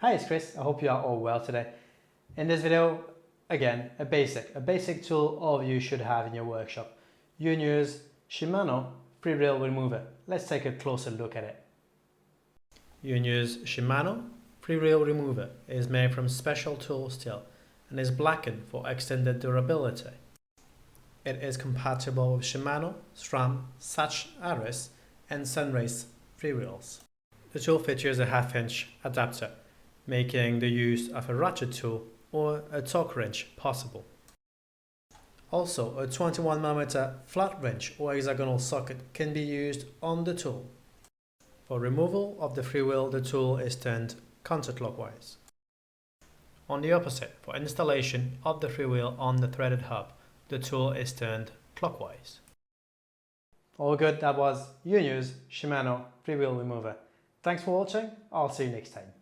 Hi, it's Chris. I hope you are all well today. In this video, again, a basic tool all of you should have in your workshop. Unior's Shimano Freewheel remover. Let's take a closer look at it. Unior's Shimano Freewheel remover is made from special tool steel and is blackened for extended durability. It is compatible with Shimano, SRAM, Sach Aris and Sunrace freewheels. The tool features a 1/2-inch adapter, making the use of a ratchet tool or a torque wrench possible. Also, a 21mm flat wrench or hexagonal socket can be used on the tool. For removal of the freewheel, the tool is turned counterclockwise. On the opposite, for installation of the freewheel on the threaded hub, the tool is turned clockwise. All good, that was Unior's Shimano Freewheel remover. Thanks for watching, I'll see you next time.